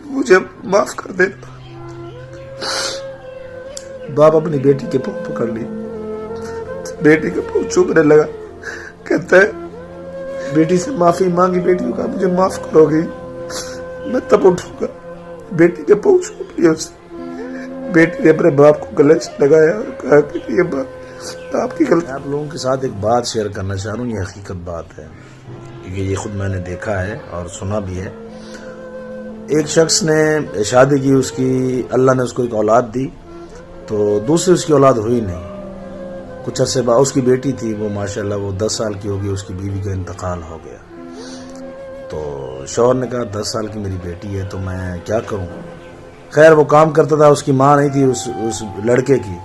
مجھے معاف کر دینا۔ باپ اپنی بیٹی کے پاؤں پکڑ لی، بیٹی کے پاؤں چومنے لگا، کہتا ہے بیٹی سے معافی مانگی، بیٹی کو کہا مجھے معاف کرو گی، میں تب اٹھوں گا۔ بیٹی کے پاؤں چوم لیا اسے۔ بیٹی نے اپنے باپ کو گلے سے لگایا اور کہا کہ یہ بات آپ کی غلطی۔ آپ لوگوں کے ساتھ ایک بات شیئر کرنا چاہ رہا ہوں، یہ حقیقت بات ہے کیونکہ یہ خود میں نے دیکھا ہے اور سنا بھی ہے۔ ایک شخص نے شادی کی، اس کی اللہ نے اس کو ایک اولاد دی، تو دوسری اس کی اولاد ہوئی نہیں۔ کچھ عرصے بعد اس کی بیٹی تھی، وہ ماشاءاللہ وہ 10 سال کی ہوگی، اس کی بیوی کا انتقال ہو گیا۔ تو شوہر نے کہا 10 سال کی میری بیٹی ہے تو میں کیا کروں۔ خیر وہ کام کرتا تھا، اس کی ماں نہیں تھی اس لڑکے کی،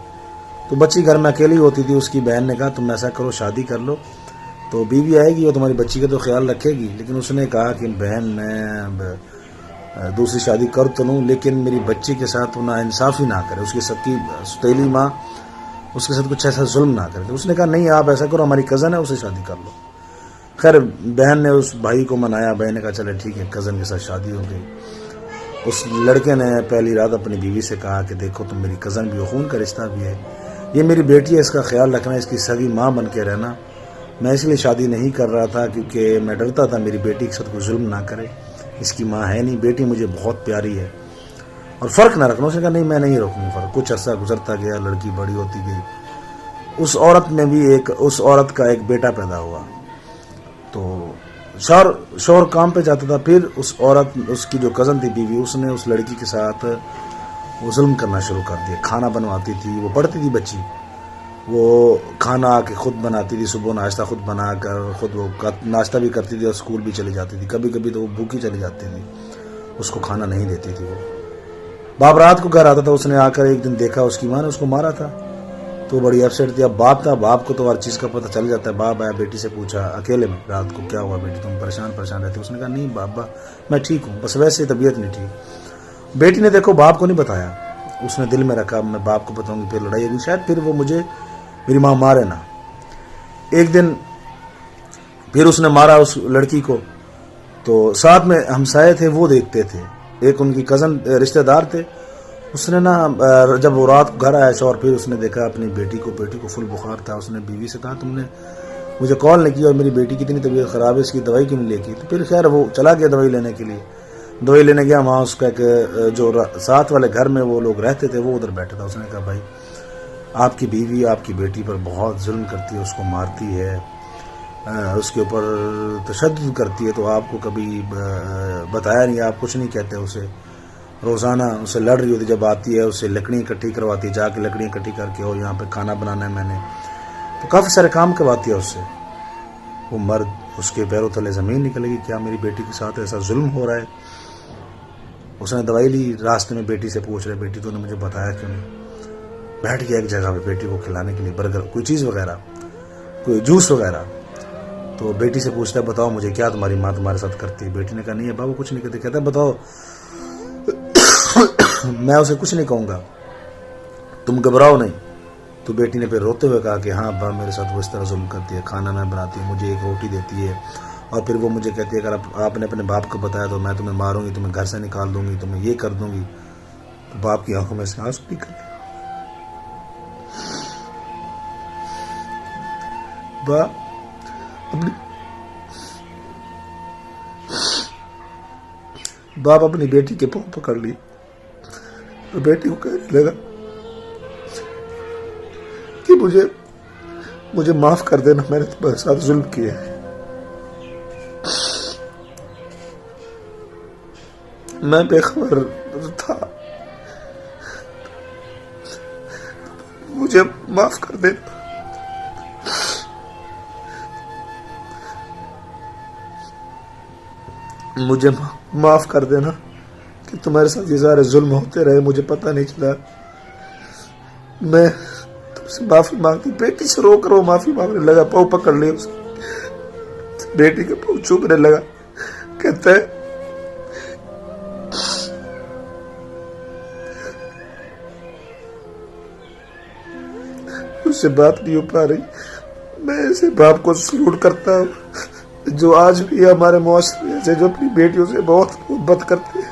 تو بچی گھر میں اکیلی ہوتی تھی۔ اس کی بہن نے کہا تم ایسا کرو شادی کر لو، تو بیوی آئے گی وہ تمہاری بچی کا تو خیال رکھے گی۔ لیکن اس نے کہا کہ بہن میں دوسری شادی کر تو لوں لیکن میری بچی کے ساتھ نا انصافی نہ کرے، اس کی سب کی ستیلی ماں اس کے ساتھ کچھ ایسا ظلم نہ کرے۔ تو اس نے کہا نہیں آپ ایسا کرو، ہماری کزن ہے اسے شادی کر لو۔ خیر بہن نے اس بھائی کو منایا، بہن نے کہا چلے ٹھیک ہے، کزن کے ساتھ شادی ہو گئی۔ اس لڑکے نے پہلی رات اپنی بیوی سے کہا کہ دیکھو تم میری کزن بھی ہو، خون کا رشتہ بھی ہے، یہ میری بیٹی ہے، اس کا خیال رکھنا، اس کی سگی ماں بن کے رہنا۔ میں اس لیے شادی نہیں کر رہا تھا کیونکہ میں ڈرتا تھا میری بیٹی کے ساتھ کوئی ظلم نہ کرے، اس کی ماں ہے نہیں، بیٹی مجھے بہت پیاری ہے، اور فرق نہ رکھنا۔ اس نے کہا نہیں میں نہیں رکھوں فرق۔ کچھ عرصہ گزرتا گیا، لڑکی بڑی ہوتی گئی، اس عورت میں بھی اس عورت کا ایک بیٹا پیدا ہوا۔ تو شوہر کام پہ جاتا تھا، پھر اس عورت اس کی جو کزن تھی بیوی، اس نے اس لڑکی کے ساتھ وہ ظلم کرنا شروع کر دیا۔ کھانا بنواتی تھی، وہ پڑھتی تھی بچی، وہ کھانا آ کے خود بناتی تھی، صبح ناشتہ خود بنا کر خود وہ ناشتہ بھی کرتی تھی اور اسکول بھی چلی جاتی تھی۔ کبھی کبھی تو وہ بھوکی چلی جاتی تھی، اس کو کھانا نہیں دیتی تھی۔ وہ باپ رات کو گھر آتا تھا، اس نے آ کر ایک دن دیکھا اس کی ماں نے اس کو مارا تھا، تو بڑی اپسیٹ تھی۔ اب باپ تھا، باپ کو تو ہر چیز کا پتہ چل جاتا ہے۔ باپ آیا، بیٹی سے پوچھا اکیلے میں رات کو کیا ہوا بیٹی، تم پریشان رہتے؟ اس نے کہا نہیں بابا میں ٹھیک ہوں، بس ویسے طبیعت نہیں ٹھیک۔ بیٹی نے دیکھو باپ کو نہیں بتایا، اس نے دل میں رکھا میں باپ کو بتاؤں گی، پھر لڑائی ہوگی، شاید پھر وہ مجھے میری ماں مارے نہ۔ ایک دن پھر اس نے مارا اس لڑکی کو، تو ساتھ میں ہمسائے تھے وہ دیکھتے تھے، ایک ان کی کزن رشتہ دار تھے۔ اس نے نا جب وہ رات کو گھر آیا شوہر، پھر اس نے دیکھا اپنی بیٹی کو فل بخار تھا۔ اس نے بیوی سے کہا تم نے مجھے کال نہیں کیا اور میری بیٹی کی اتنی طبیعت خراب ہے، اس کی دوائی کیوں نہیں لے کی؟ تو پھر خیر وہ چلا گیا دوائی لینے کے لیے، دوائی لینے گیا، وہاں اس کا جو ساتھ والے گھر میں وہ لوگ رہتے تھے وہ ادھر بیٹھا تھا۔ اس نے کہا بھائی آپ کی بیوی آپ کی بیٹی پر بہت ظلم کرتی ہے، اس کو مارتی ہے، اس کے اوپر تشدد کرتی ہے، تو آپ کو کبھی بتایا نہیں، آپ کچھ نہیں کہتے اسے؟ روزانہ اسے لڑ رہی ہوتی، جب آتی ہے اسے لکڑی اکٹھی کرواتی ہے، جا کے لکڑی اکٹھی کر کے اور یہاں پہ کھانا بنانا ہے میں نے، تو کافی سارے کام کرواتی ہے اس سے۔ وہ مرد اس کے پیروں تلے زمین نکلے گی، کیا میری بیٹی کے ساتھ ایسا ظلم ہو رہا ہے؟ اس نے دوائی لی، راستے میں بیٹی سے پوچھ رہے بیٹی تو نے مجھے بتایا کیوں نہیں؟ بیٹھ گیا ایک جگہ پہ بیٹی کو کھلانے کے لیے برگر کوئی چیز وغیرہ، کوئی جوس وغیرہ، تو بیٹی سے پوچھتا ہے بتاؤ مجھے کیا تمہاری ماں تمہارے ساتھ کرتی ہے؟ بیٹی نے کہا نہیں ابا وہ کچھ نہیں کرتی۔ کہتا ہے بتاؤ میں اسے کچھ نہیں کہوں گا، تم گھبراؤ نہیں۔ تو بیٹی نے پھر روتے ہوئے کہا کہ ہاں ابا میرے ساتھ وہ اس طرح ظلم کرتی ہے، کھانا میں بناتی ہے، مجھے ایک روٹی دیتی ہے، اور پھر وہ مجھے کہتی ہے اگر آپ نے اپنے باپ کو بتایا تو میں تمہیں ماروں گی، تمہیں گھر سے نکال دوں گی، تمہیں یہ کر دوں گی۔ تو باپ کی آنکھوں میں سے آنسو نکل گئے۔ باپ اپنی بیٹی کے پاؤں پکڑ لی اور بیٹی کو کہنے لگا کہ مجھے معاف کر دینا، میں نے تمہارے ساتھ ظلم کیا ہے، میں بے خبر تھا، مجھے معاف کر دینا۔ مجھے معاف کر دینا کہ تمہارے ساتھ یہ سارے ظلم ہوتے رہے، مجھے پتہ نہیں چلا، میں تم سے معافی مانگتی۔ بیٹی سے رو کر وہ معافی مانگنے لگا، پاؤں پکڑ لیا اس بیٹی کے پاؤں چومنے لگا، کہتا ہے اس سے بات نہیں ہو پا رہی، میں ایسے باپ کو سلوٹ کرتا ہوں جو آج بھی ہمارے معاشرے سے جو اپنی بیٹیوں سے بہت محبت کرتے ہیں،